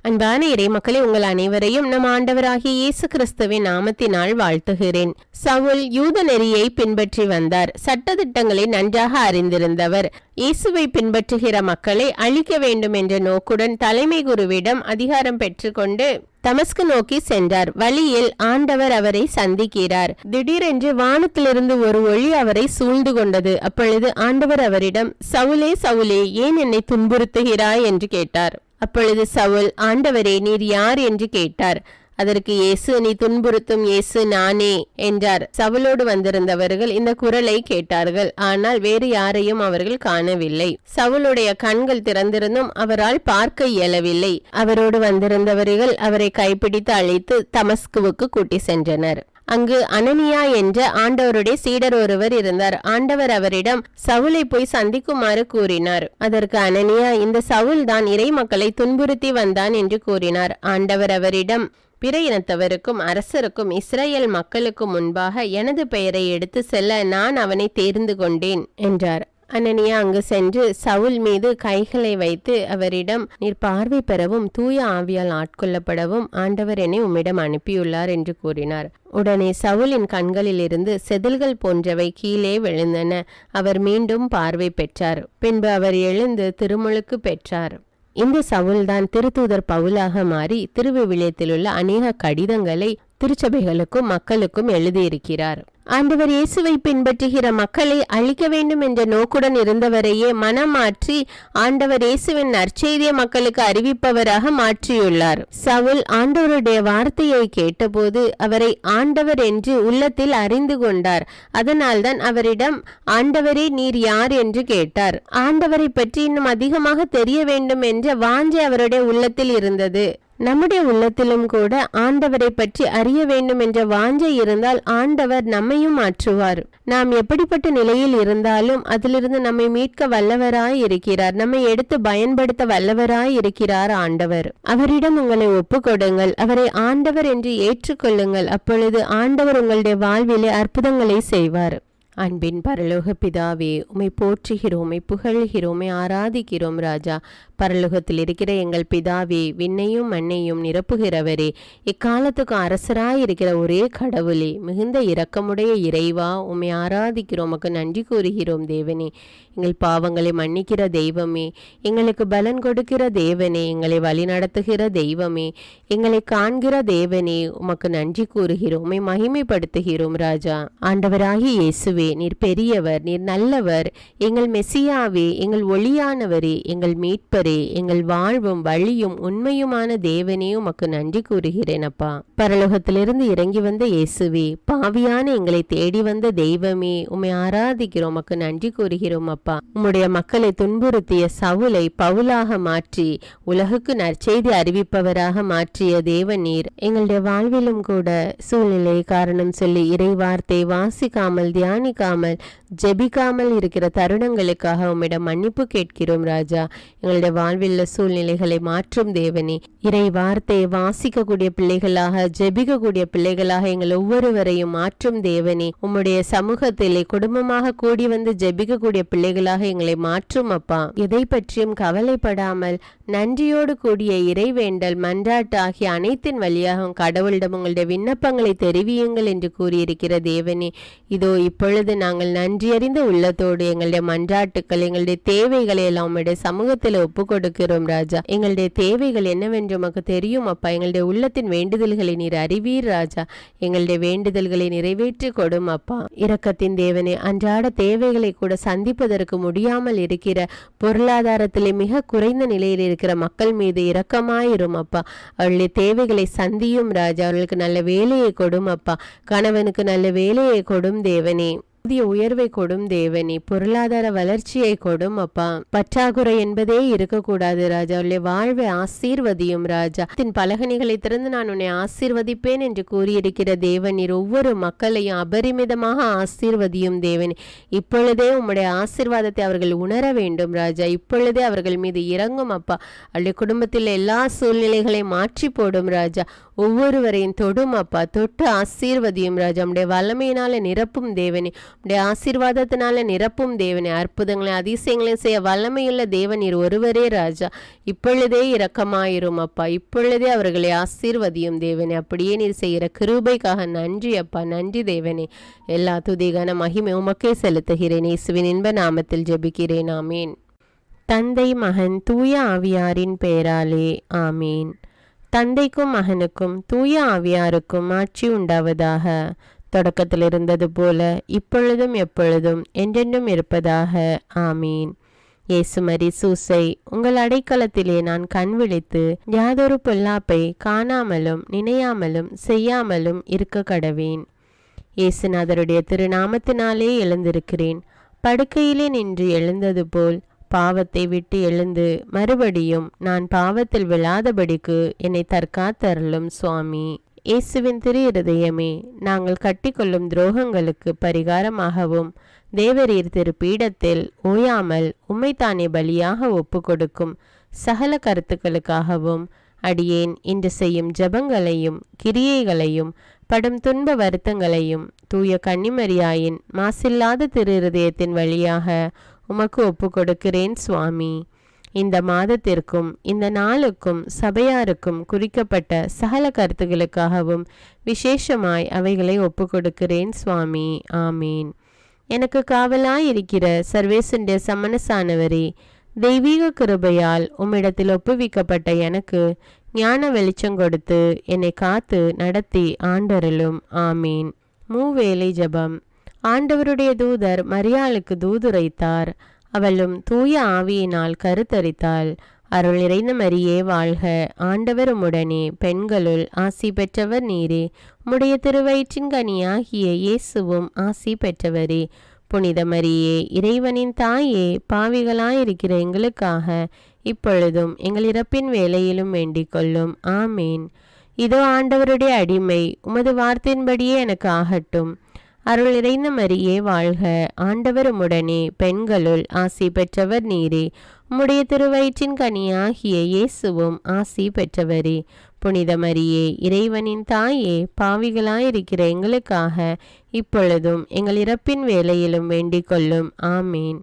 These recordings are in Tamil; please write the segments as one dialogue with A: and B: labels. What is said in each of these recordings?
A: அன்பான இறை மக்களே, உங்கள் அனைவரையும் நம் ஆண்டவராகிய இயேசு கிறிஸ்துவின் நாமத்தினால் வாழ்த்துகிறேன். சவுல் யூத நெறியை பின்பற்றி வந்தார். சட்டதிட்டங்களை நன்றாக அறிந்திருந்தவர். இயேசுவை பின்பற்றுகிற மக்களை அழிக்க வேண்டும் என்ற நோக்குடன் தலைமை குருவிடம் அதிகாரம் பெற்றுக்கொண்டு தமஸ்கு நோக்கி சென்றார். வழியில் ஆண்டவர் அவரை சந்திக்கிறார். திடீரென்று வானத்திலிருந்து ஒரு ஒளி அவரை சூழ்ந்து கொண்டது. அப்பொழுது ஆண்டவர் அவரிடம், சவுலே சவுலே, ஏன் என்னை துன்புறுத்துகிறாய் என்று கேட்டார். அப்பொழுது சவுல், ஆண்டவரே, நீர் யார் என்று கேட்டார். அதற்கு இயேசு, நீ துன்புறுத்தும் இயேசு நானே என்றார். சவுலோடு வந்திருந்தவர்கள் இந்த குரலை கேட்டார்கள். ஆனால் வேறு யாரையும் அவர்கள் காணவில்லை. சவுலுடைய கண்கள் திறந்திருந்தும் அவரால் பார்க்க இயலவில்லை. அவரோடு வந்திருந்தவர்கள் அவரை கைப்பிடித்து அழைத்து தமஸ்குவுக்கு கூட்டி சென்றனர். அங்கு அனனியா என்ற ஆண்டவருடைய சீடர் ஒருவர் இருந்தார். ஆண்டவர் அவரிடம் சவுலை போய் சந்திக்குமாறு கூறினார். அதற்கு அனனியா, இந்த சவுல் தான் இறை மக்களை துன்புறுத்தி வந்தான் என்று கூறினார். ஆண்டவர் அவரிடம், பிற இனத்தவருக்கும் அரசருக்கும் இஸ்ரேல் மக்களுக்கு முன்பாக எனது பெயரை எடுத்து செல்ல நான் அவனை தேர்ந்து கொண்டேன் என்றார். அனனியா அங்கு சென்று சவுல் மீது கைகளை வைத்து அவரிடம், நீர் பார்வை பெறவும் தூய ஆவியால் ஆட்கொள்ளப்படவும் ஆண்டவர் என்னை உம்மிடம் அனுப்பியுள்ளார் என்று கூறினார். உடனே சவுலின் கண்களிலிருந்து செதில்கள் போன்றவை கீழே விழுந்தன. அவர் மீண்டும் பார்வை பெற்றார். பின்பு அவர் எழுந்து திருமுழுக்கு பெற்றார். இந்த சவுல்தான் திருத்தூதர் பவுலாக மாறி திருவிவிலியத்தில் உள்ள அநேக கடிதங்களை திருச்சபைகளுக்கும் மக்களுக்கும் எழுதியிருக்கிறார். ஆண்டவர் இயேசுவை பின்பற்றுகிற மக்களை அழிக்க வேண்டும் என்ற நோக்குடன் இருந்தவரையே மனம் மாற்றி ஆண்டவர் இயேசுவின் நற்செய்தியை மக்களுக்கு அறிவிப்பவராக மாற்றியுள்ளார். சவுல் ஆண்டவருடைய வார்த்தையை கேட்டபோது அவரை ஆண்டவர் என்று உள்ளத்தில் அறிந்து கொண்டார். அதனால்தான் அவரிடம், ஆண்டவரே, நீர் யார் என்று கேட்டார். ஆண்டவரை பற்றி இன்னும் அதிகமாக தெரிய வேண்டும் என்ற வாஞ்சை அவருடைய உள்ளத்தில் இருந்தது. நம்முடைய உள்ளத்திலும் கூட ஆண்டவரை பற்றி அறிய வேண்டும் என்ற வாஞ்சை இருந்தால் ஆண்டவர் நம்மையும் மாற்றுவார். நாம் எப்படிப்பட்ட நிலையில் இருந்தாலும் அதிலிருந்து நம்மை மீட்க வல்லவராய் இருக்கிறார். நம்மை எடுத்து பயன்படுத்த வல்லவராய் இருக்கிறார் ஆண்டவர். அவரிடம் உங்களை ஒப்பு கொடுங்கள். அவரை ஆண்டவர் என்று ஏற்றுக்கொள்ளுங்கள். அப்பொழுது ஆண்டவர் உங்களுடைய வாழ்விலே அற்புதங்களை செய்வார். அன்பின் பரலோக பிதாவே, உம்மை போற்றுகிறோம், உம்மை புகழ்கிறோம், உம்மை ஆராதிக்கிறோம் ராஜா. பரலோகத்தில் இருக்கிற எங்கள் பிதாவே, விண்ணையும் மண்ணையும் நிரப்புகிறவரே, இக்காலத்துக்கு அரசராய் இருக்கிற ஒரே கடவுளே, மிகுந்த இரக்கமுடைய இறைவா, உம்மை ஆராதிக்கிறோம், உமக்கு நன்றி கூறுகிறோம் தேவனே. எங்கள் பாவங்களை மன்னிக்கிற தெய்வமே, எங்களுக்கு பலன் கொடுக்கிற தேவனே, எங்களை வழி நடத்துகிற தெய்வமே, எங்களை காண்கிற தேவனே, உமக்கு நன்றி கூறுகிறோம், உம்மை மகிமைப்படுத்துகிறோம் ராஜா. ஆண்டவராகி இயேசுவே, நீர் பெரியவர், நீர் நல்லவர், எங்கள் மெசியாவே, எங்கள் ஒளியானவரே, எங்கள் மீட்பரே, எங்கள் வாழ்வும் வழியும் உண்மையுமான தேவனே, உமக்கு நன்றி கூறுகிறேன் அப்பா. பரலோகத்திலிருந்து இறங்கி வந்த இயேசுவே, பாவியான எங்களை தேடி வந்த தெய்வமே, உம்மை ஆராதிக்கிறோம், உமக்கு நன்றி கூறுகிறோம் அப்பா. உம்முடைய மக்களை துன்புறுத்திய சவுலை பவுலாக மாற்றி உலகுக்கு நற்செய்தி அறிவிப்பவராக மாற்றிய தேவநீர் எங்களுடைய வாழ்விலும் கூட சூழ்நிலை காரணம் சொல்லி இறை வார்த்தை வாசிக்காமல் தியானிக்காமல் ஜெபிக்காமல் இருக்கிற தருணங்களுக்காக உம்மிடம் மன்னிப்பு கேட்கிறோம் ராஜா. எங்களுடைய வாழ்வில் சூழ்நிலைகளை மாற்றும் தேவனே, இறை வார்த்தையை வாசிக்கக்கூடிய பிள்ளைகளாக ஜெபிக்கக்கூடிய பிள்ளைகளாக எங்கள் ஒவ்வொருவரையும் மாற்றும் தேவனே. உம்முடைய சமூகத்திலே குடும்பமாக கூடி வந்து ஜெபிக்கக்கூடிய பிள்ளைகளாக எங்களை மாற்றும் அப்பா. எதை பற்றியும் கவலைப்படாமல் நன்றியோடு கூடிய இறைவேண்டல் மன்றாட்டு ஆகிய அனைத்தின் வழியாக கடவுளிடம் உங்களுடைய விண்ணப்பங்களை தெரிவியுங்கள் என்று கூறியிருக்கிற தேவனே, இதோ இப்பொழுது நாங்கள் நன்றியறிந்த உள்ளத்தோடு எங்களுடைய மன்றாட்டுக்கள் எங்களுடைய தேவைகளை எல்லாம் உம்முடைய சமூகத்தில் ஒப்பு கொடுக்கிறோம் ராஜா. எங்களுடைய தேவைகள் என்னவென்று உமக்கு தெரியும் அப்பா. எங்களுடைய உள்ளத்தின் வேண்டுதல்களை நீர் அறிவீர் ராஜா. எங்களுடைய வேண்டுதல்களை நிறைவேற்றி கொடும் அப்பா. இரக்கத்தின் தேவனே, அன்றாட தேவைகளை கூட சந்திப்பதற்கு முடியாமல் இருக்கிற பொருளாதாரத்திலே மிக குறைந்த நிலையில் இருக்கிற மக்கள் மீது இரக்கமாயிரும் அப்பா. அவர்களுடைய தேவைகளை சந்தியும் ராஜா. அவர்களுக்கு நல்ல வேலையை கொடும் அப்பா. கணவனுக்கு நல்ல வேலையை கொடும் தேவனே. புதிய உயர்வை கொடும் தேவனே. பொருளாதார வளர்ச்சியை கொடும் அப்பா. பற்றாக்குறை என்பதே இருக்கக்கூடாது ராஜா. அவளுடைய வாழ்வை ஆசீர்வதியும் ராஜா. பலகணிகளை திறந்து நான் உன்னை ஆசீர்வதிப்பேன் என்று கூறியிருக்கிற தேவனீர் ஒவ்வொரு மக்களையும் அபரிமிதமாக ஆசீர்வதியும் தேவனே. இப்பொழுதே உம்முடைய ஆசீர்வாதத்தை அவர்கள் உணர வேண்டும் ராஜா. இப்பொழுதே அவர்கள் மீது இறங்கும் அப்பா. அவளுடைய குடும்பத்தில் எல்லா சூழ்நிலைகளையும் மாற்றி போடும் ராஜா. ஒவ்வொருவரையும் தொடும் அப்பா. தொட்டு ஆசீர்வதியும் ராஜா. உம்முடைய வல்லமையினால நிரப்பும் தேவனே. உடைய ஆசீர்வாதத்தினால நிரப்பும் தேவனே. அற்புதங்களை அதிசயங்களையும் செய்ய வல்லமையுள்ள தேவன் நீர் ஒருவரே ராஜா. இப்பொழுதே இரக்கமாயிரும் அப்பா. இப்பொழுதே அவர்களை ஆசீர்வதியும் தேவனே. அப்படியே நீர் செய்கிற கிருபைக்காக நன்றி அப்பா. நன்றி தேவனே. எல்லா துதிகான மகிமை உமக்கே செலுத்துகிறேன். இயேசுவின் இன்ப நாமத்தில் ஜெபிக்கிறேன். ஆமீன். தந்தை மகன் தூய ஆவியாரின் பெயராலே ஆமீன். தந்தைக்கும் மகனுக்கும் தூய ஆவியாருக்கும் ஆட்சி உண்டாவதாக. தொடக்கத்தில் இருந்தது போல இப்பொழுதும் எப்பொழுதும் என்றென்றும் இருப்பதாக. ஆமீன். இயேசுமரி சூசை, உங்கள் அடைக்கலத்திலே நான் கண் விழித்து யாதொரு பொல்லாப்பை காணாமலும் நினையாமலும் செய்யாமலும் இருக்க கடவேன். இயேசுநாதருடைய திருநாமத்தினாலே எழுந்திருக்கிறேன். படுக்கையிலே நின்று எழுந்தது போல் பாவத்தை விட்டு எழுந்து மறுபடியும் நான் பாவத்தில் விழாதபடிக்கு என்னை தற்காத்தருளும் சுவாமி. இயேசுவின் திரு இருதயமே, நாங்கள் கட்டிக்கொள்ளும் துரோகங்களுக்கு பரிகாரமாகவும் தேவரீர் திரு பீடத்தில் ஓயாமல் உம்மைத்தானே பலியாக ஒப்பு கொடுக்கும் சகல கருத்துக்களுக்காகவும் அடியேன் இன்று செய்யும் ஜபங்களையும் கிரியைகளையும் படும் துன்ப வருத்தங்களையும் தூய கன்னிமரியாயின் மாசில்லாத திரு இருதயத்தின் வழியாக உமக்கு ஒப்பு கொடுக்கிறேன் சுவாமி. இந்த மாதத்திற்கும் இந்த நாளுக்கும் சபையாருக்கும் குறிக்கப்பட்ட சகல கருத்துகளுக்காகவும் விசேஷமாய் அவைகளை ஒப்பு கொடுக்கிறேன் சுவாமி. ஆமீன். எனக்கு காவலாயிருக்கிற சர்வேசுடைய சமனசானவரே, தெய்வீக கிருபையால் உம்மிடத்தில் ஒப்புவிக்கப்பட்ட எனக்கு ஞான வெளிச்சம் கொடுத்து என்னை காத்து நடத்தி ஆண்டருளும். ஆமீன். மூவேளை ஜபம். ஆண்டவருடைய தூதர் மரியாளுக்கு தூதுரைத்தார். அவளும் தூய ஆவியினால் கருத்தரித்தாள். அருள் நிறைந்த மரியே வாழ்க, ஆண்டவர் உம்முடனே, பெண்களுள் ஆசி பெற்றவர் நீரே. உம்முடைய திருவயிற்றின் கனியாகிய இயேசுவும் ஆசி பெற்றவரே. புனித மரியே, இறைவனின் தாயே, பாவிகளாயிருக்கிற எங்களுக்காக இப்பொழுதும் எங்கள் இறப்பின் வேளையிலும் வேண்டிக் கொள்ளும். ஆமீன். இதோ ஆண்டவருடைய அடிமை, உமது வார்த்தையின்படியே எனக்கு ஆகட்டும். அருள் நிறைந்த மரியே வாழ்க, ஆண்டவர் உம்முடனே, பெண்களுள் ஆசி பெற்றவர் நீரே. உம்முடைய திருவயிற்றின் கனியாகிய இயேசுவும் ஆசி பெற்றவரே. புனித மரியே, இறைவனின் தாயே, பாவிகளாயிருக்கிற எங்களுக்காக இப்பொழுதும் எங்கள் இறப்பின் வேளையிலும் வேண்டிக் கொள்ளும். ஆமீன்.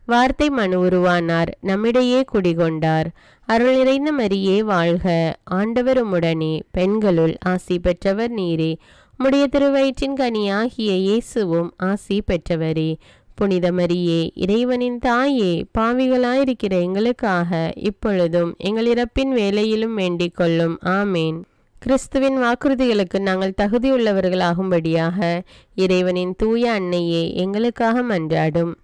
A: வார்த்தை மனு உருவானார், நம்மிடையே குடிகொண்டார். அருள் நிறைந்த மரியே வாழ்க, ஆண்டவர் உம்முடனே, பெண்களுள் ஆசி பெற்றவர் நீரே. உம்முடைய திருவயிற்றின் கனியாகிய இயேசுவும் ஆசி பெற்றவரே. புனித மரியே, இறைவனின் தாயே, பாவிகளாயிருக்கிற எங்களுக்காக இப்பொழுதும் எங்கள் இறப்பின் வேளையிலும் வேண்டிக் கொள்ளும். ஆமேன். கிறிஸ்துவின் வாக்குறுதிகளுக்கு நாங்கள் தகுதியுள்ளவர்களாகும்படியாக இறைவனின் தூய அன்னையே எங்களுக்காக மன்றாடும்.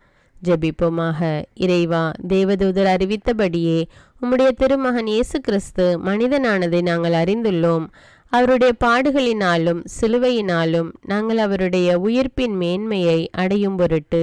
A: ஜெபிப்போமாக. இறைவா, தேவதூதர் அறிவித்தபடியே உம்முடைய திருமகன் இயேசு கிறிஸ்து மனிதனானதை நாங்கள் அறிந்துள்ளோம். அவருடைய பாடுகளினாலும் சிலுவையினாலும் நாங்கள் அவருடைய உயிர்ப்பின் மேன்மையை அடையும் பொருட்டு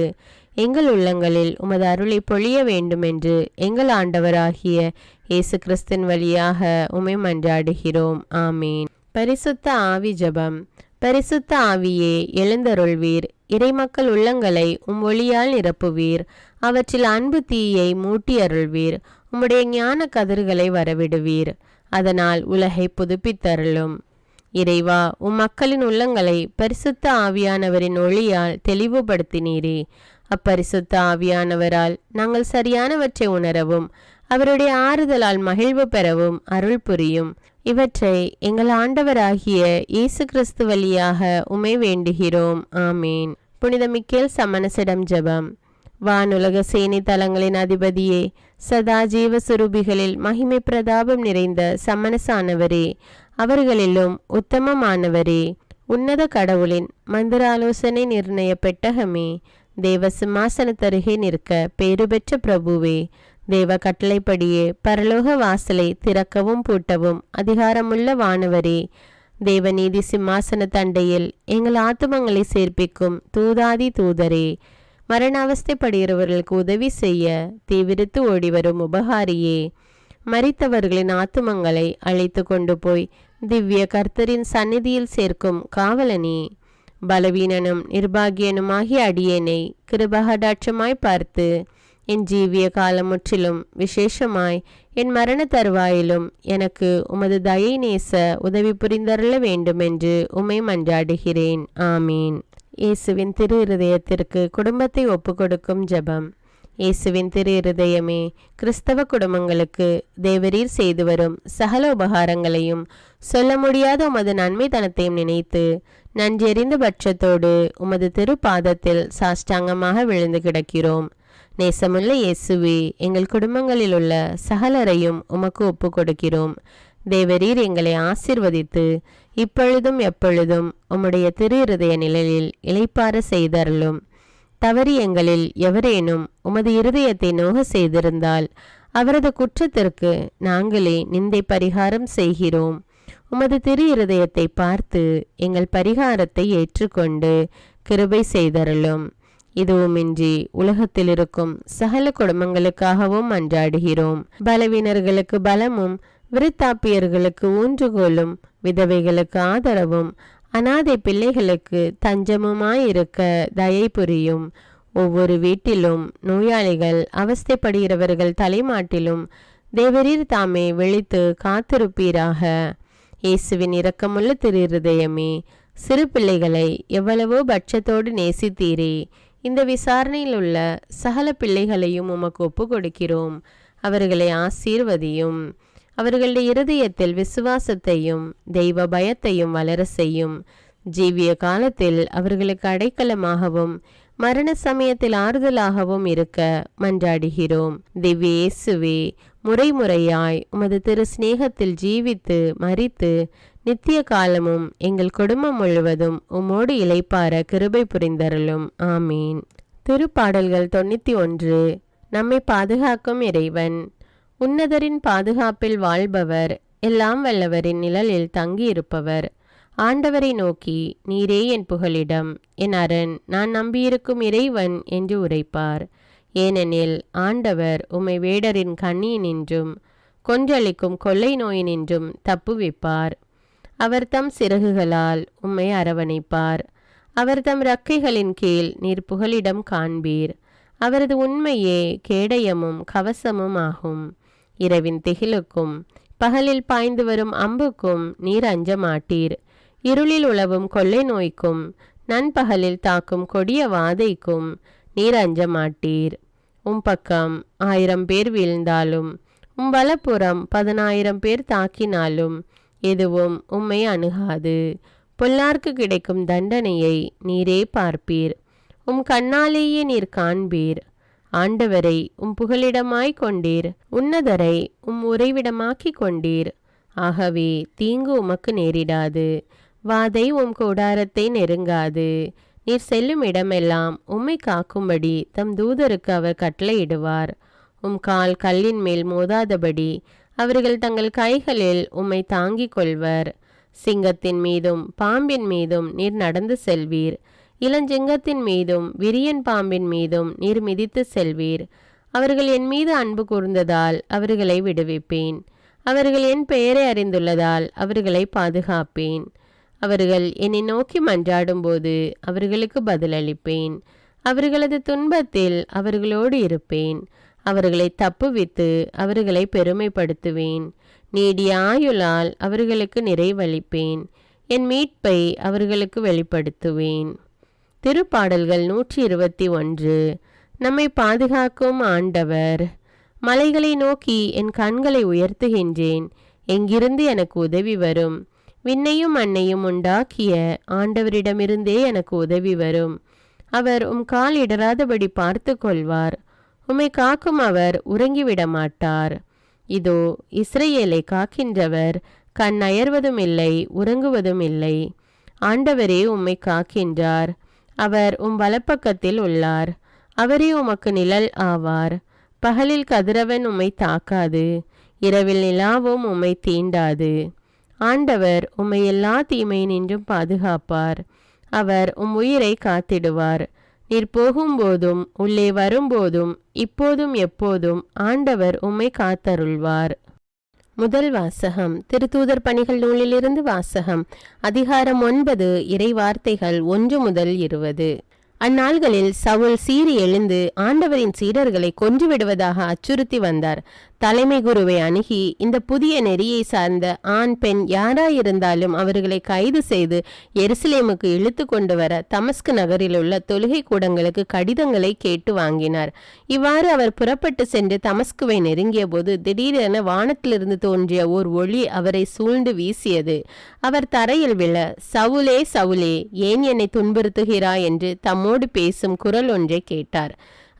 A: எங்கள் உள்ளங்களில் உமது அருளை பொழிய வேண்டுமென்று எங்கள் ஆண்டவராகிய இயேசு கிறிஸ்தின் வழியாக உம்மை மன்றாடுகிறோம். ஆமீன். பரிசுத்த ஆவி ஜெபம். பரிசுத்த ஆவியே, எழுந்தருள்வீர். இறைமக்கள் உள்ளங்களை ஒளியால் நிரப்புவீர். அவற்றில் அன்பு தீயை மூட்டி அருள்வீர். உம்முடைய ஞான கதிர்களை வரவிடுவீர். அதனால் உலகை புதுப்பித்தருளும். இறைவா, மக்களின் உள்ளங்களை பரிசுத்த ஆவியானவரின் ஒளியால் தெளிவுபடுத்தினீரே. அப்பரிசுத்த ஆவியானவரால் நாங்கள் சரியானவற்றை உணரவும் அவருடைய ஆறுதலால் மகிழ்வு பெறவும் அருள் புரியும். இவற்றை எங்கள் ஆண்டவராகிய இயேசு கிறிஸ்து வழியாக உம்மை வேண்டுகிறோம். ஆமீன். புனித மிக்கேல் சமணசிடம் ஜெபம். வானுலக சேனை தலங்களின் அதிபதியே, சதா ஜீவ சுரூபிகளில் மகிமை பிரதாபம் நிறைந்த சமணசானவரே, அவர்களிலும் உத்தமமானவரே, உன்னத கடவுளின் மந்திர ஆலோசனை நிர்ணய பெட்டகமே, தேவ சிம்மாசனத்தருகே நிற்க பேறு பெற்ற பிரபுவே, தேவ கட்டளைப்படியே பரலோக வாசலை திறக்கவும் பூட்டவும் அதிகாரமுள்ள வானவரே, தேவநீதி சிம்மாசன தண்டையில் எங்கள் ஆத்துமங்களை சேர்ப்பிக்கும் தூதாதி தூதரே, மரண அவஸ்தைப்படுகிறவர்களுக்கு உதவி செய்ய தீவிரித்து ஓடிவரும் உபகாரியே, மரித்தவர்களின் ஆத்துமங்களை அழைத்து கொண்டு போய் திவ்ய கர்த்தரின் சந்நிதியில் சேர்க்கும் காவலனே, பலவீனனும் நிர்பாகியனுமாகிய அடியேனை கிருபகடாட்சமாய் பார்த்து என் ஜீவிய காலம் முற்றிலும் விசேஷமாய் என் மரண தருவாயிலும் எனக்கு உமது தயை நேச உதவி புரிந்தருள வேண்டுமென்று உம்மை மன்றாடுகிறேன். ஆமீன். இயேசுவின் திரு இருதயத்திற்கு குடும்பத்தை ஒப்புக்கொடுக்கும் ஜெபம். இயேசுவின் திரு இருதயமே, கிறிஸ்தவ குடும்பங்களுக்கு தேவரீர் செய்து வரும் சகல உபகாரங்களையும் சொல்ல முடியாத உமது நன்மைத்தனத்தையும் நினைத்து நன்றெறிந்த பட்சத்தோடு உமது திருப்பாதத்தில் சாஷ்டாங்கமாக விழுந்து கிடக்கிறோம். நேசமுள்ள இயேசுவே, எங்கள் குடும்பங்களில் உள்ள சகலரையும் உமக்கு ஒப்பு கொடுக்கிறோம். தேவரீர் எங்களை ஆசீர்வதித்து இப்பொழுதும் எப்பொழுதும் உம்முடைய திரு இருதய நிழலில் இளைப்பாற செய்தருளும். தவறி எங்களில் எவரேனும் உமது இருதயத்தை நோக செய்திருந்தால் அவரது குற்றத்திற்கு நாங்களே நிந்தை பரிகாரம் செய்கிறோம். உமது திரு இருதயத்தை பார்த்து எங்கள் பரிகாரத்தை ஏற்றுக்கொண்டு கிருபை செய்தருளும். இதுவுமின்றி உலகத்தில் இருக்கும் சகல குடும்பங்களுக்காகவும் மன்றாடுகிறோம். பலவீனர்களுக்கு பலமும், விருத்தாப்பியர்களுக்கு ஊன்றுகோலும், விதவைகளுக்கு ஆதரவும், அனாதை பிள்ளைகளுக்கு தஞ்சமுமாயிருக்க தயை புரியும். ஒவ்வொரு வீட்டிலும் நோயாளிகள் அவஸ்தைப்படுகிறவர்கள் தலைமாட்டிலும் தேவரீர் தாமே விழித்து காத்திருப்பீராக. இயேசுவின் இரக்கமுள்ள திரு இருதயமே, சிறு பிள்ளைகளை எவ்வளவோ பட்சத்தோடு நேசித்தீரே. இந்த விசாரணையில் உள்ள சகல பிள்ளைகளையும் உமக்கு ஒப்பு கொடுக்கிறோம். அவர்களை ஆசீர்வதியும். அவர்களுடைய இருதயத்தில் விசுவாசத்தையும் தெய்வ பயத்தையும் வளர செய்யும். ஜீவிய காலத்தில் அவர்களுக்கு அடைக்கலமாகவும் மரண சமயத்தில் ஆறுதலாகவும் இருக்க மன்றாடுகிறோம். திவ்ய இயேசுவே, முறைமுறையாய் உமது திரு சிநேகத்தில் ஜீவித்து மரித்து நித்திய காலமும் எங்கள் குடும்பம் முழுவதும் உம்மோடு இளைப்பார கிருபை புரிந்தருளும். ஆமீன். திருப்பாடல்கள் 91. நம்மை பாதுகாக்கும் இறைவன். உன்னதரின் பாதுகாப்பில் வாழ்பவர், எல்லாம் வல்லவரின் நிழலில் தங்கியிருப்பவர். ஆண்டவரை நோக்கி, நீரே என் புகலிடம், என் அரண், நான் நம்பியிருக்கும் இறைவன் என்று உரைப்பார். ஏனெனில் ஆண்டவர் உம்மை வேடரின் கண்ணியினின்றும் கொன்றளிக்கும் கொள்ளை நோயினின்றும் தப்புவிப்பார். அவர் தம் சிறகுகளால் உம்மை அரவணைப்பார். அவர் தம் இறக்கைகளின் கீழ் நீர் புகலிடம் காண்பீர். அவரது உண்மையே கேடயமும் கவசமும் ஆகும். இரவின் திகிலுக்கும் பகலில் பாய்ந்து வரும் அம்புக்கும் நீர் அஞ்ச மாட்டீர். இருளில் உலவும் கொள்ளை நோய்க்கும் நண்பகலில் தாக்கும் கொடிய வாதைக்கும் நீர் அஞ்ச மாட்டீர். பக்கம் 1000 பேர் வீழ்ந்தாலும் வலப்புறம் 10,000 பேர் தாக்கினாலும் எதுவும் உம்மை அணுகாது. பொல்லார்க்கு கிடைக்கும் தண்டனையை நீரே பார்ப்பீர். கண்ணாலேயே நீர் காண்பீர். ஆண்டவரை புகலிடமாய் கொண்டீர். உன்னதரை உறைவிடமாக்கி கொண்டீர். ஆகவே தீங்கு உமக்கு நேரிடாது. வாதை கூடாரத்தை நெருங்காது. நீர் செல்லும் இடமெல்லாம் உம்மை காக்கும்படி தம் தூதருக்கு அவர் கட்டளையிடுவார். கால் கல்லின் மேல் மோதாதபடி அவர்கள் தங்கள் கைகளில் உம்மை தாங்கிக் கொள்வர். சிங்கத்தின் மீதும் பாம்பின் மீதும் நீர் நடந்து செல்வீர். இளஞ்சிங்கத்தின் மீதும் விரியன் பாம்பின் மீதும் நீர் மிதித்து செல்வீர். அவர்கள் என் மீது அன்பு கூர்ந்ததால் அவர்களை விடுவிப்பேன். அவர்கள் என் பெயரை அறிந்துள்ளதால் அவர்களை பாதுகாப்பேன். அவர்கள் என்னை நோக்கி மன்றாடும் போது அவர்களுக்கு பதிலளிப்பேன். அவர்களது துன்பத்தில் அவர்களோடு இருப்பேன். அவர்களை தப்புவித்து அவர்களை பெருமைப்படுத்துவேன். நீடிய ஆயுளால் அவர்களுக்கு நிறைவளிப்பேன். என் மீட்பை அவர்களுக்கு வெளிப்படுத்துவேன். திருப்பாடல்கள் 121. நம்மை பாதுகாக்கும் ஆண்டவர். மலைகளை நோக்கி என் கண்களை உயர்த்துகின்றேன். எங்கிருந்து எனக்கு உதவி வரும்? விண்ணையும் மண்ணையும் உண்டாக்கிய ஆண்டவரிடமிருந்தே எனக்கு உதவி வரும். அவர் கால் இடராதபடி பார்த்து கொள்வார். உம்மை காக்கும் அவர் உறங்கிவிட மாட்டார். இதோ இஸ்ரவேலை காக்கின்றவர் கண் அயர்வதும் இல்லை, உறங்குவதும் இல்லை. ஆண்டவரே உம்மை காக்கின்றார். அவர் வலப்பக்கத்தில் உள்ளார். அவரே உமக்கு நிழல் ஆவார். பகலில் கதிரவன் உம்மை தாக்காது, இரவில் நிலாவும் உம்மை தீண்டாது. ஆண்டவர் உம்மை எல்லா தீமையினின்றும் பாதுகாப்பார். அவர் உயிரை காத்திடுவார். நீர் போகும்போதும் உள்ளே வரும்போதும் இப்போதும் எப்போதும் ஆண்டவர் உம்மை காத்தருள்வார். முதல் வாசகம். திருத்தூதர் பணிகள் நூலிலிருந்து வாசகம். அதிகாரம் 9. இறை வார்த்தைகள் 1 முதல் 20. அந்நாள்களில் சவுல் சீறி எழுந்து ஆண்டவரின் சீடர்களை கொன்றுவிடுவதாக அச்சுறுத்தி வந்தார். தலைமை குருவை அணுகி, இந்த புதிய நெறியை சார்ந்த ஆண் பெண் யாராயிருந்தாலும் அவர்களை கைது செய்து எருசலேமுக்கு இழுத்து கொண்டு வர தமஸ்கு நகரில் உள்ள தொழுகை கூடங்களுக்கு கடிதங்களை கேட்டு வாங்கினார். இவ்வாறு அவர் புறப்பட்டு சென்று தமஸ்குவை நெருங்கிய போது திடீரென வானத்திலிருந்து தோன்றிய ஓர் ஒளி அவரை சூழ்ந்து வீசியது. அவர் தரையில் விழ, சவுலே சவுலே, ஏன் என்னை துன்புறுத்துகிறாய் என்று தம்மோடு பேசும் குரல் ஒன்றை கேட்டார்.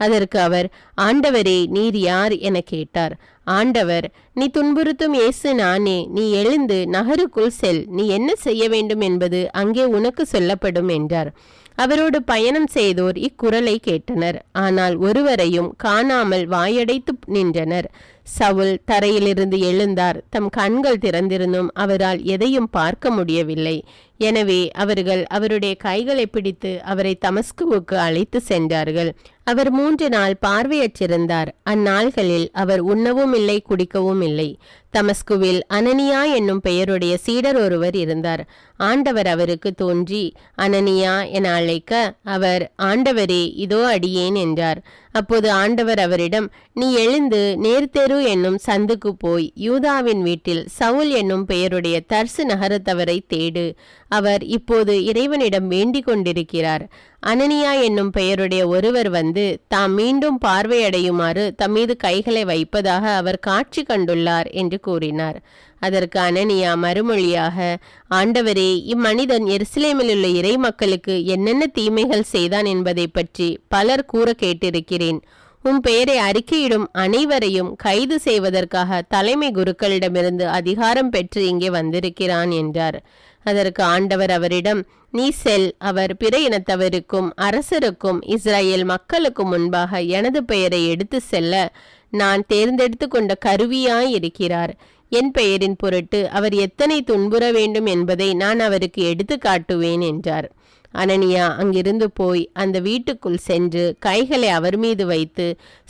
A: அதற்கு அவர், ஆண்டவரே, நீர் யார் என கேட்டார். ஆண்டவர், நீ துன்புறுத்தும் இயேசு நானே. நீ எழுந்து நகருக்குள் செல். நீ என்ன செய்ய வேண்டும் என்பது அங்கே உனக்கு சொல்லப்படும் என்றார். அவரோடு பயணம் செய்தோர் இக்குரலை கேட்டனர். ஆனால் ஒருவரையும் காணாமல் வாயடைத்து நின்றனர். சவுல் தரையிலிருந்து எழுந்தார். தம் கண்கள் திறந்திருந்தும் அவரால் எதையும் பார்க்க முடியவில்லை. எனவே அவர்கள் அவருடைய கைகளை பிடித்து அவரை தமஸ்குவுக்கு அழைத்து சென்றார்கள். அவர் 3 நாள் பார்வையற்றிருந்தார். அந்நாள்களில் அவர் உண்ணவும் இல்லை, குடிக்கவும் இல்லை. தமஸ்குவில் அனனியா என்னும் பெயருடைய சீடர் ஒருவர் இருந்தார். ஆண்டவர் அவருக்கு தோன்றி அனனியா என அழைக்க, அவர், ஆண்டவரே, இதோ அடியேன் என்றார். அப்போது ஆண்டவர் அவரிடம், நீ எழுந்து நேர்த்தெரு என்னும் சந்துக்கு போய் யூதாவின் வீட்டில் சவுல் என்னும் பெயருடைய தர்சு நகரத்தவரை தேடு. அவர் இப்போது இறைவனிடம் வேண்டிக் கொண்டிருக்கிறார். அனனியா என்னும் பெயருடைய ஒருவர் வந்து தாம் மீண்டும் பார்வையடையுமாறு தம்மீது கைகளை வைப்பதாக அவர் காட்சி கண்டுள்ளார் என்று கூறினார். அதற்கு அனனியா மறுமொழியாக, ஆண்டவரே, இம்மனிதன் எருசலேமில் உள்ள இறை மக்களுக்கு என்னென்ன தீமைகள் செய்தான் என்பதை பற்றி பலர் கூற கேட்டிருக்கிறேன். உம் பெயரை அறிக்கையிடும் அனைவரையும் கைது செய்வதற்காக தலைமை குருக்களிடமிருந்து அதிகாரம் பெற்று இங்கே வந்திருக்கிறான் என்றார். அதற்கு ஆண்டவர் அவரிடம், நீ செல். அவர் பிற இனத்தவருக்கும் அரசருக்கும் இஸ்ரேல் மக்களுக்கும் முன்பாக எனது பெயரை எடுத்து செல்ல நான் தேர்ந்தெடுத்து கொண்ட கருவியாயிருக்கிறார். என் பெயரின் பொருட்டு அவர் எத்தனை துன்புற வேண்டும் என்பதை நான் அவருக்கு எடுத்து காட்டுவேன் என்றார். அனனியா அங்கிருந்து போய் அந்த வீட்டுக்குள் சென்று கைகளை அவர் மீது வைத்து,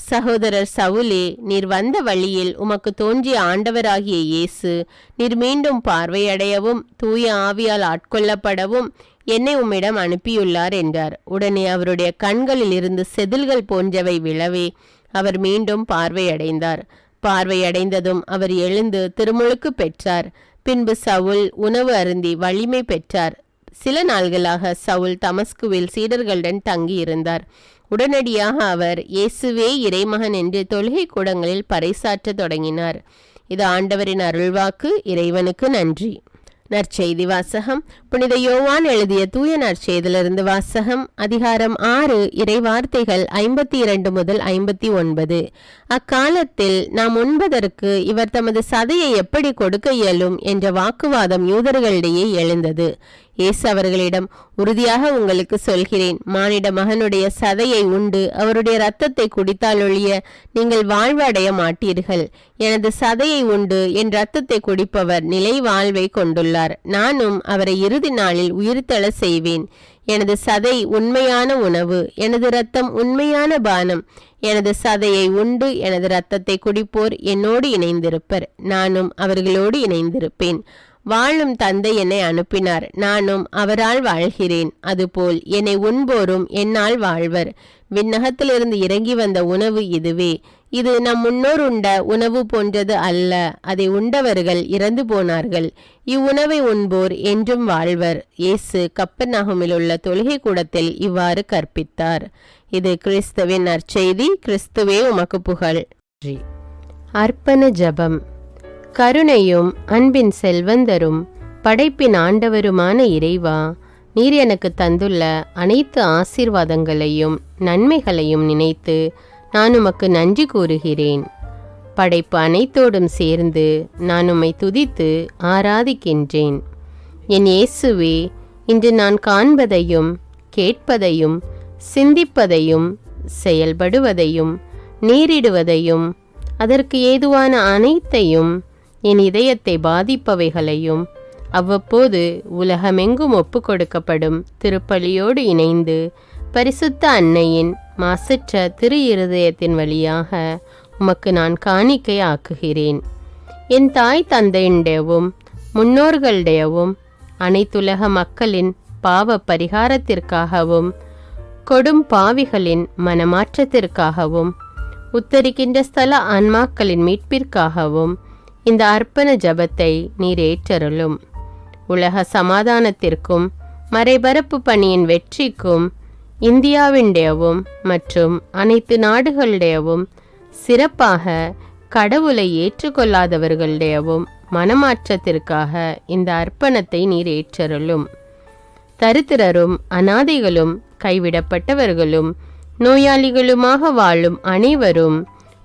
A: சகோதரர் சவுலே, நீர் வந்த வழியில் உமக்கு தோன்றிய ஆண்டவராகிய இயேசு நீர் மீண்டும் பார்வையடையவும் தூய ஆவியால் ஆட்கொள்ளப்படவும் என்னை உம்மிடம் அனுப்பியுள்ளார் என்றார். உடனே அவருடைய கண்களில் இருந்து செதில்கள் போன்றவை விழவே அவர் மீண்டும் பார்வையடைந்தார். பார்வையடைந்ததும் அவர் எழுந்து திருமுழுக்கு பெற்றார். பின்பு சவுல் உணவு அருந்தி வலிமை பெற்றார். சில நாள்களாக சவுல் தமஸ்குவில் சீடர்களுடன் தங்கியிருந்தார். உடனடியாக அவர் இயேசுவே இறைமகன் என்று தொழுகை கூடங்களில் பறைசாற்ற தொடங்கினார். இது ஆண்டவரின் அருள்வாக்கு. இறைவனுக்கு நன்றி. நற்செய்தி வாசகம். புனித யோவான் எழுதிய தூய நற்செய்தியிலிருந்து வாசகம். அதிகாரம் 6, இறைவார்த்தைகள் 52 முதல் 59. அக்காலத்தில் நாம் உண்பதற்கு இவர் தமது சதையை எப்படி கொடுக்க இயலும் என்ற வாக்குவாதம் யூதர்களிடையே எழுந்தது. இயேசு அவர்களிடம், உறுதியாக உங்களுக்கு சொல்கிறேன், மானிட மகனுடைய சதையை உண்டு அவருடைய இரத்தத்தை குடித்தாலொழிய நீங்கள் வாழ்வு அடைய மாட்டீர்கள். எனது சதையை உண்டு என் இரத்தத்தை குடிப்பவர் நிலை வாழ்வை கொண்டுள்ளார். நானும் அவரை இறுதி நாளில் உயிர்த்தெழ செய்வேன். எனது சதை உண்மையான உணவு, எனது இரத்தம் உண்மையான பானம். எனது சதையை உண்டு எனது இரத்தத்தை குடிப்போர் என்னோடு இணைந்திருப்பர், நானும் அவர்களோடு இணைந்திருப்பேன். வாழும் தந்தை என்னை அனுப்பினார், நானும் அவரால் வாழ்கிறேன். அதுபோல் என்னை உண்போரும் என்னால் வாழ்வர். விண்ணகத்திலிருந்து இறங்கி வந்த உணவு இதுவே. இது நம் முன்னோர் உண்ட உணவு போன்றது அல்ல. அதை உண்டவர்கள் இறந்து போனார்கள். இவ்வுணவை உண்போர் என்றும் வாழ்வர். இயேசு கப்பர்நகூமில் உள்ள தொழுகை கூடத்தில் இவ்வாறு கற்பித்தார். இது கிறிஸ்துவின் நற்செய்தி. கிறிஸ்துவே உமக்கு புகழ். அர்ப்பண ஜெபம். கருணையும் அன்பின் செல்வந்தரும் படைப்பின் ஆண்டவருமான இறைவா, நீர் எனக்கு தந்துள்ள அனைத்து ஆசீர்வாதங்களையும் நன்மைகளையும் நினைத்து நான் உமக்கு நன்றி கூறுகிறேன். படைப்பு அனைத்தோடும் சேர்ந்து நான் உம்மை துதித்து ஆராதிக்கின்றேன். என் இயேசுவே, இன்று நான் காண்பதையும் கேட்பதையும் சிந்திப்பதையும் செயல்படுவதையும் நேரிடுவதையும் அதற்கு ஏதுவான அனைத்தையும் என் இதயத்தை பாதிப்பவைகளையும் அவ்வப்போது உலகமெங்கும் ஒப்பு கொடுக்கப்படும் திருப்பலியோடு இணைந்து பரிசுத்த அன்னையின் மாசற்ற திரு இருதயத்தின் வழியாக உமக்கு நான் காணிக்கை ஆக்குகிறேன். என் தாய் தந்தையுடையவும் முன்னோர்களுடையவும் அனைத்துலக மக்களின் பாவ பரிகாரத்திற்காகவும் கொடும் பாவிகளின் மனமாற்றத்திற்காகவும் உத்தரிக்கின்ற ஸ்தல ஆன்மாக்களின் மீட்பிற்காகவும் இந்த அர்ப்பண ஜபத்தை நீர் ஏற்றருளும். உலக சமாதானத்திற்கும் மறைபரப்பு பணியின் வெற்றிக்கும் இந்தியாவின்டையவும் மற்றும் அனைத்து நாடுகளுடையவும் சிறப்பாக கடவுளை ஏற்றுக்கொள்ளாதவர்களுடையவும் மனமாற்றத்திற்காக இந்த அர்ப்பணத்தை நீர் ஏற்றருளும். தரித்திரரும் அனாதைகளும் கைவிடப்பட்டவர்களும் நோயாளிகளுமாக வாழும் அனைவரும்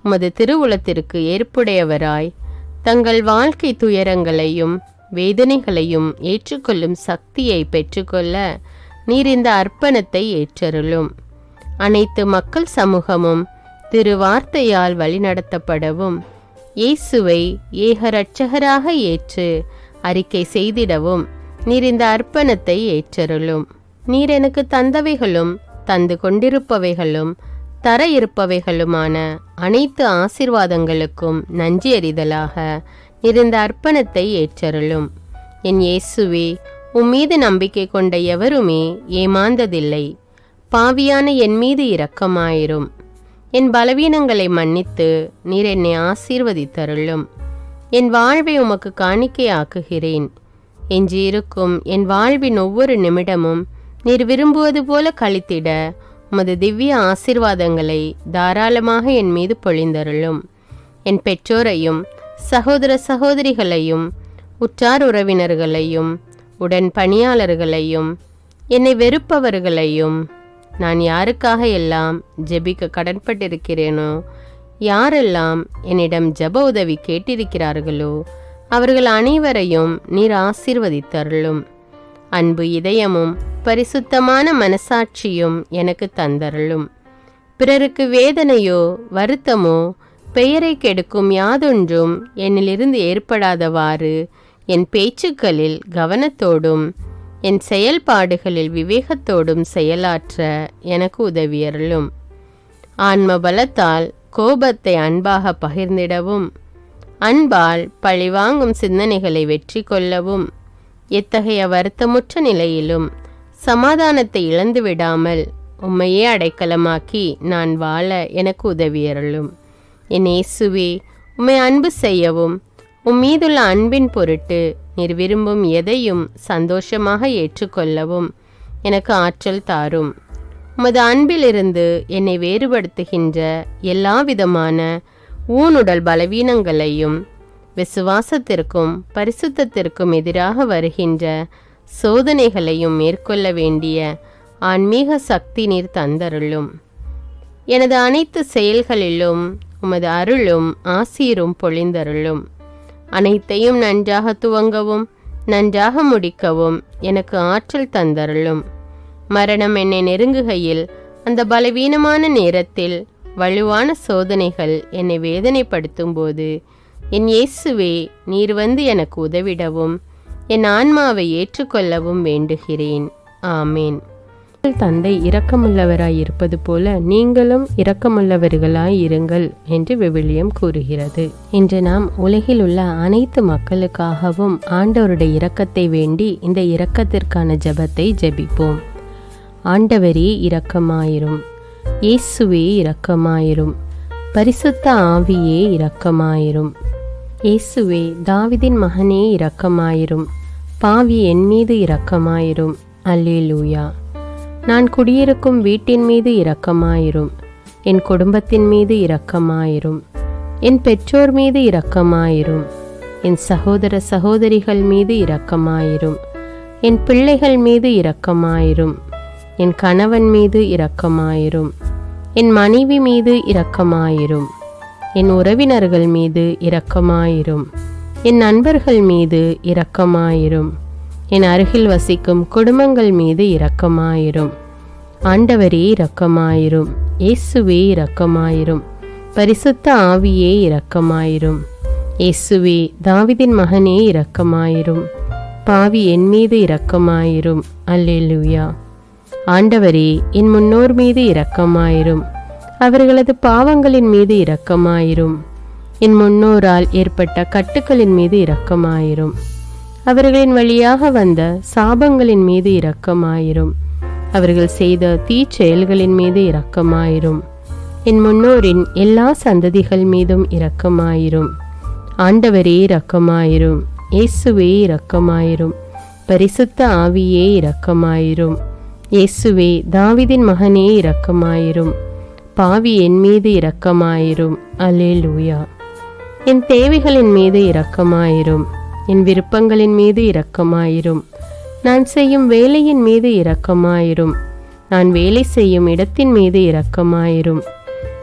A: உமது திருவுளத்திற்கு ஏற்புடையவராய் தங்கள் வாழ்க்கை துயரங்களையும் வேதனைகளையும் ஏற்றுக்கொள்ளும் சக்தியை பெற்றுக்கொள்ள நீர் இந்த அர்ப்பணத்தை ஏற்றருளும். அனைத்து மக்கள் சமூகமும் திருவார்த்தையால் வழிநடத்தப்படவும் இயேசுவை ஏக இரட்சகராக ஏற்று அறிக்கை செய்திடவும் நீர் இந்த அர்ப்பணத்தை ஏற்றருளும். நீர் எனக்கு தந்தவைகளும் தந்து கொண்டிருப்பவைகளும் தர இருப்பவைகளுமான அனைத்து ஆசீர்வாதங்களுக்கும் நன்றி அறிதலாக நீர் இந்த அர்ப்பணத்தை ஏற்றருளும். என் இயேசுவே, உம்மீது நம்பிக்கை கொண்ட எவருமே ஏமாந்ததில்லை. பாவியான என் மீது இரக்கமாயிரும். என் பலவீனங்களை மன்னித்து நீர் என்னை ஆசீர்வதித்தருளும். என் வாழ்வை உமக்கு காணிக்கையாக்குகிறேன். எஞ்சியிருக்கும் என் வாழ்வின் ஒவ்வொரு நிமிடமும் நீர் விரும்புவது போல கழித்திட உமது திவ்ய ஆசீர்வாதங்களை தாராளமாக என் மீது பொழிந்தருளும். என் பெற்றோரையும் சகோதர சகோதரிகளையும் உற்றார் உறவினர்களையும் உடன் பணியாளர்களையும் என்னை வெறுப்பவர்களையும் நான் யாருக்காக எல்லாம் ஜெபிக்க கடன்பட்டிருக்கிறேனோ, யாரெல்லாம் என்னிடம் ஜெப உதவி கேட்டிருக்கிறார்களோ அவர்கள் அனைவரையும் நீர் ஆசீர்வதித்தருளும். அன்பு இதயமும் பரிசுத்தமான மனசாட்சியும் எனக்கு தந்தருளும். பிறருக்கு வேதனையோ வருத்தமோ பெயரை கெடுக்கும் யாதொன்றும் என்னிலிருந்து ஏற்படாதவாறு என் பேச்சுக்களில் கவனத்தோடும் என் செயல்பாடுகளில் விவேகத்தோடும் செயலாற்ற எனக்கு உதவியருளும். ஆன்ம பலத்தால் கோபத்தை அன்பாக பகிர்ந்திடவும் அன்பால் பழிவாங்கும் சிந்தனைகளை வெற்றி கொள்ளவும் எத்தகைய வருத்தமுற்ற நிலையிலும் சமாதானத்தை இழந்து விடாமல் உம்மையே அடைக்கலமாக்கி நான் வாழ எனக்கு உதவியருளும். என் இயேசுவே, உம்மை அன்பு செய்யவும் உம்மீதுள்ள அன்பின் பொருட்டு நீர் விரும்பும் எதையும் சந்தோஷமாக ஏற்றுக்கொள்ளவும் எனக்கு ஆற்றல் தாரும். உமது அன்பிலிருந்து என்னை வேறுபடுத்துகின்ற எல்லா விதமான ஊனுடல் பலவீனங்களையும் விசுவாசத்திற்கும் பரிசுத்தத்திற்கும் எதிராக வருகின்ற சோதனைகளையும் மேற்கொள்ள வேண்டிய ஆன்மீக சக்தி நீர் தந்தருளும். எனது அனைத்து செயல்களிலும் உமது அருளும் ஆசீரும் பொழிந்தருளும். அனைத்தையும் நன்றாக துவங்கவும் நன்றாக முடிக்கவும் எனக்கு ஆற்றல் தந்தருளும். மரணம் என்னை நெருங்குகையில் அந்த பலவீனமான நேரத்தில் வலுவான சோதனைகள் என்னை வேதனைப்படுத்தும் போது என் இயேசுவே, நீர் வந்து எனக்கு உதவிடவும் என் ஆன்மாவை ஏற்றுக்கொள்ளவும் வேண்டுகிறேன். ஆமேன். தந்தை இரக்கமுள்ளவராய் இருப்பது போல நீங்களும் இரக்கமுள்ளவர்களாய் இருங்கள் என்று விவிலியம் கூறுகிறது. இன்று நாம் உலகில் உள்ள அனைத்து மக்களுக்காகவும் ஆண்டவருடைய இரக்கத்தை வேண்டி இந்த இரக்கத்திற்கான ஜெபத்தை ஜெபிப்போம். ஆண்டவரே இரக்கமாயிரும். இயேசுவே இரக்கமாயிரும். பரிசுத்த ஆவியே இரக்கமாயிரும். இயேசுவே, தாவீதின் மகனே இரக்கமாயிரும். பாவி என் மீது இரக்கமாயிரும். அல்லேலூயா. நான் குடியிருக்கும் வீட்டின் மீது இரக்கமாயிரும். என் குடும்பத்தின் மீது இரக்கமாயிரும். என் பெற்றோர் மீது இரக்கமாயிரும். என் சகோதர சகோதரிகள் மீது இரக்கமாயிரும். என் பிள்ளைகள் மீது இரக்கமாயிரும். என் கணவன் மீது இரக்கமாயிரும். என் மனைவி மீது இரக்கமாயிரும். என் உறவினர்கள் மீது இரக்கமாயிரும். என் நண்பர்கள் மீது இரக்கமாயிரும். என் அருகில் வசிக்கும் குடும்பங்கள் மீது இரக்கமாயிரும். ஆண்டவரே இரக்கமாயிரும். இயேசுவே இரக்கமாயிரும். பரிசுத்த ஆவியே இரக்கமாயிரும். இயேசுவே, தாவீதின் மகனே இரக்கமாயிரும். பாவி என் மீது இரக்கமாயிரும். அல்லேலூயா. ஆண்டவரே, என் முன்னோர் மீது இரக்கமாயிரும். அவர்களது பாவங்களின் மீது இரக்கமாயிரும். என் முன்னோரால் ஏற்பட்ட கட்டுக்களின் மீது இரக்கமாயிரும். அவர்களின் வழியாக வந்த சாபங்களின் மீது இரக்கமாயிரும். அவர்கள் செய்த தீச்செயல்களின் மீது இரக்கமாயிரும். என் முன்னோரின் எல்லா சந்ததிகள் மீதும் இரக்கமாயிரும். ஆண்டவரே இரக்கமாயிரும். இயேசுவே இரக்கமாயிரும். பரிசுத்த ஆவியே இரக்கமாயிரும். இயேசுவே தாவீதின் மகனே இரக்கமாயிரும். பாவி என் மீது இரக்கமாயிரும். அல்லேலூயா. என் தேவைகளின் மீது இரக்கமாயிரும். என் விருப்பங்களின் மீது இரக்கமாயிரும். நான் செய்யும் வேலையின் மீது இரக்கமாயிரும். நான் வேலை செய்யும் இடத்தின் மீது இரக்கமாயிரும்.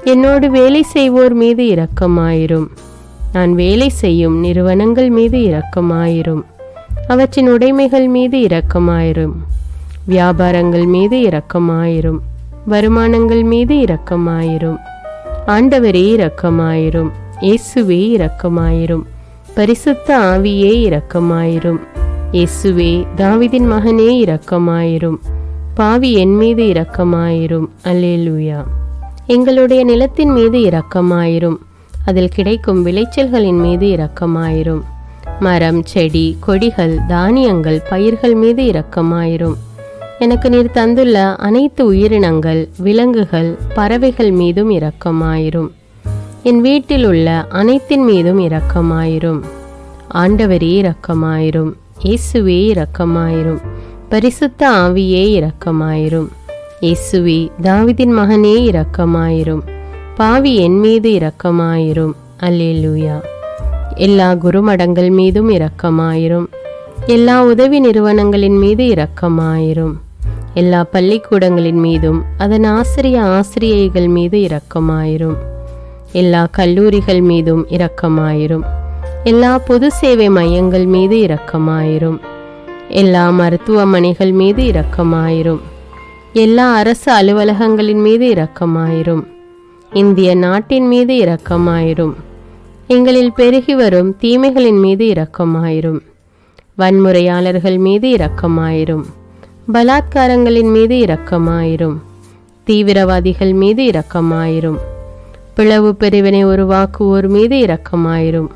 A: என்னோடு வேலை செய்வோர் மீது இரக்கமாயிரும். நான் வேலை செய்யும் நிறுவனங்கள் மீது இரக்கமாயிரும். அவற்றின் உடைமைகள் மீது இரக்கமாயிரும். வியாபாரங்கள் மீது இரக்கமாயிரும். வருமானங்கள் மீது இரக்கமாயிரும். ஆண்டவரே இரக்கமாயிரும். இயேசுவே இரக்கமாயிரும். பரிசுத்த ஆவியே இரக்கமாயிரும். இயேசுவே தாவீதின் மகனே இரக்கமாயிரும். பாவி என் மீது இரக்கமாயிரும். அல்லேலூயா. எங்களுடைய நிலத்தின் மீது இரக்கமாயிரும். அதில் கிடைக்கும் விளைச்சல்களின் மீது இரக்கமாயிரும். மரம், செடி, கொடிகள், தானியங்கள், பயிர்கள் மீது இரக்கமாயிரும். எனக்கு நீர் தந்துள்ள அனைத்து உயிரினங்கள், விலங்குகள், பறவைகள் மீதும் இரக்கமாயிரும். என் வீட்டில் உள்ள அனைத்தின் மீதும் இரக்கமாயிரும். ஆண்டவரே இரக்கமாயிரும். இயேசுவே இரக்கமாயிரும். பரிசுத்த ஆவியே இரக்கமாயிரும். இயேசுவே தாவீதின் மகனே இரக்கமாயிரும். பாவி என் மீது இரக்கமாயிரும். அல்லேலூயா. எல்லா குருமடங்கள் மீதும் இரக்கமாயிரும். எல்லா உதவி நிறுவனங்களின் மீது இரக்கமாயிரும். எல்லா பள்ளிக்கூடங்களின் மீதும் அதன் ஆசிரியைகள் மீது இரக்கமாயிரும். எல்லா கல்லூரிகள் மீதும் இரக்கமாயிரும். எல்லா பொது சேவை மையங்கள் மீது இரக்கமாயிரும். எல்லா மருத்துவமனைகள் மீது இரக்கமாயிரும். எல்லா அரசு அலுவலகங்களின் மீது இரக்கமாயிரும். இந்திய நாட்டின் மீது இரக்கமாயிரும். எங்களில் பெருகி வரும் தீமைகளின் மீது இரக்கமாயிரும். வன்முறையாளர்கள் மீது இரக்கமாயிரும். பலாத்காரங்களின் மீது இரக்கமாயிரும். தீவிரவாதிகள் மீது இரக்கமாயிரும். பிளவு பிரிவினை உருவாக்குவோர் மீது இரக்கமாயிரும்.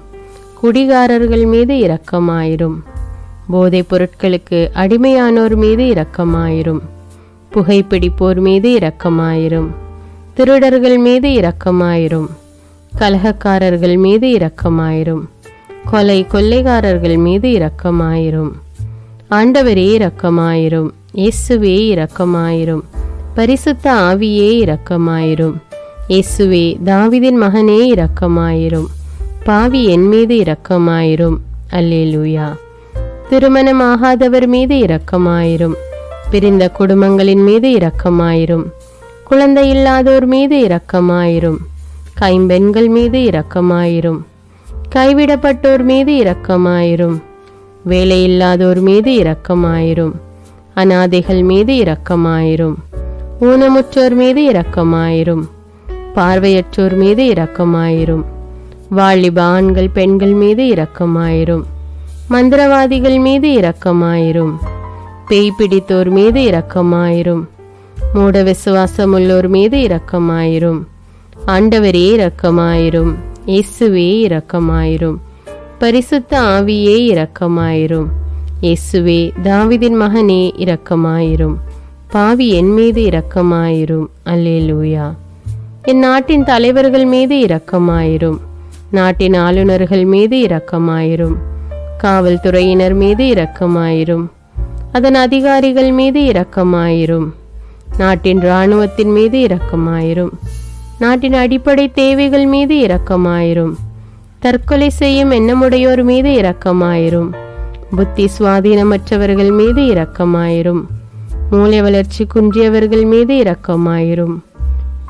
A: குடிகாரர்கள் மீது இரக்கமாயிரும். போதைப் பொருட்களுக்கு அடிமையானோர் மீது இரக்கமாயிரும். புகைப்பிடிப்போர் மீது இரக்கமாயிரும். திருடர்கள் மீது இரக்கமாயிரும். கலகக்காரர்கள் மீது இரக்கமாயிரும். கொள்ளைக்காரர்கள் மீது இரக்கமாயிரும். ஆண்டவரே இரக்கமாயிரும். இயேசுவே இரக்கமாயிரும். பரிசுத்த ஆவியே இரக்கமாயிரும். இயேசுவே தாவீதின் மகனே இரக்கமாயிரும். பாவி என் மீது இரக்கமாயிரும். அல்லேலூயா. திருமணமாகாதவர் மீது இரக்கமாயிரும். பிரிந்த குடும்பங்களின் மீது இரக்கமாயிரும். குழந்தை இல்லாதோர் மீது இரக்கமாயிரும். கைம்பெண்கள் மீது இரக்கமாயிரும். கைவிடப்பட்டோர் மீது இரக்கமாயிரும். வேலையில்லாதோர் மீது இரக்கமாயிரும். அநாதைகள் மீது இரக்கமாயிரும். ஊனமுற்றோர் மீது இரக்கமாயிரும். பார்வையற்றோர் மீது இரக்கமாயிரும். வாலிப ஆண்கள் பெண்கள் மீது இரக்கமாயிரும். மந்திரவாதிகள் மீது இரக்கமாயிரும். பேய் பிடித்தோர் மீது இரக்கமாயிரும். மூட விசுவாசம் உள்ளோர் மீது இரக்கமாயிரும். ஆண்டவரே இரக்கமாயிரும். இயேசுவே இரக்கமாயிரும். பரிசுத்த ஆவியே இரக்கமாயிரும். இயேசுவே தாவீதின் மகனே இரக்கமாயிரும். பாவி என் மீது இரக்கமாயிரும். அல்லேலூயா. என் நாட்டின் தலைவர்கள் மீது இரக்கமாயிரும். நாட்டின் ஆளுநர்கள் மீது இரக்கமாயிரும். காவல்துறையினர் மீது இரக்கமாயிரும். அதன் அதிகாரிகள் மீது இரக்கமாயிரும். நாட்டின் இராணுவத்தின் மீது இரக்கமாயிரும். நாட்டின் அடிப்படை தேவைகள் மீது இரக்கமாயிரும். தற்கொலை செய்யும் எண்ணமுடையோர் மீது இரக்கமாயிரும். புத்தி சுவாதீனமற்றவர்கள் மீது இரக்கமாயிரும். மூளை வளர்ச்சி குன்றியவர்கள் மீது இரக்கமாயிரும்.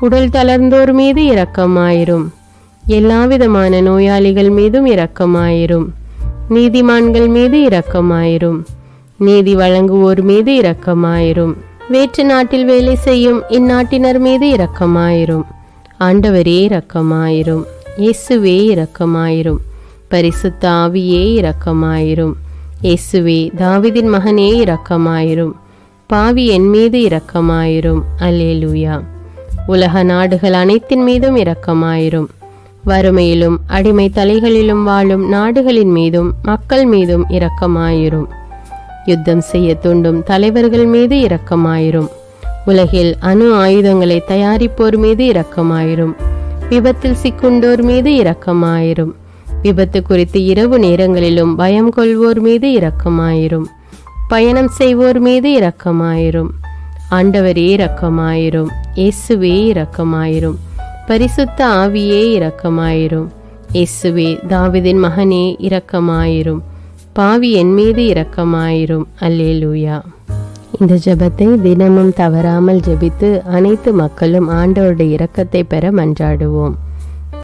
A: உடல் தளர்ந்தோர் மீது இரக்கமாயிரும். எல்லாவிதமான நோயாளிகள் மீதும் இரக்கமாயிரும். நீதிமான்கள் மீது இரக்கமாயிரும். நீதி வழங்குவோர் மீது இரக்கமாயிரும். வேற்று நாட்டில் வேலை செய்யும் இந்நாட்டினர் மீது இரக்கமாயிரும். ஆண்டவரே இரக்கமாயிரும். இயேசுவே இரக்கமாயிரும். பரிசுத்த ஆவியே இரக்கமாயிரும். இயேசுவே தாவீதின் மகனே இரக்கமாயிரும். பாவி என் மீது இரக்கமாயிரும். அல்லேலூயா. உலக நாடுகள் அனைத்தின் மீதும் இரக்கமாயிரும். வறுமையிலும் அடிமை தலைகளிலும் வாழும் நாடுகளின் மீதும் மக்கள் மீதும் இரக்கமாயிரும். யுத்தம் செய்ய தூண்டும் தலைவர்கள் மீது இரக்கமாயிரும். உலகில் அணு ஆயுதங்களை தயாரிப்போர் மீது இரக்கமாயிரும். விபத்தில் சிக்குண்டோர் மீது இரக்கமாயிரும். விபத்து குறித்து இரவு நேரங்களிலும் பயம் கொள்வோர் மீது இரக்கமாயிரும். பயணம் செய்வோர் மீது இரக்கமாயிரும். ஆண்டவரே இரக்கமாயிரும். இயேசுவே இரக்கமாயிரும். பரிசுத்த ஆவியே இரக்கமாயிரும். இயேசுவே தாவீதின் மகனே இரக்கமாயிரும். பாவி என் மீது இரக்கமாயிரும். அல்லேலூயா. இந்த ஜெபத்தை தினமும் தவறாமல் ஜெபித்து அனைத்து மக்களும் ஆண்டவருடைய இரக்கத்தை பெற மன்றாடுவோம்.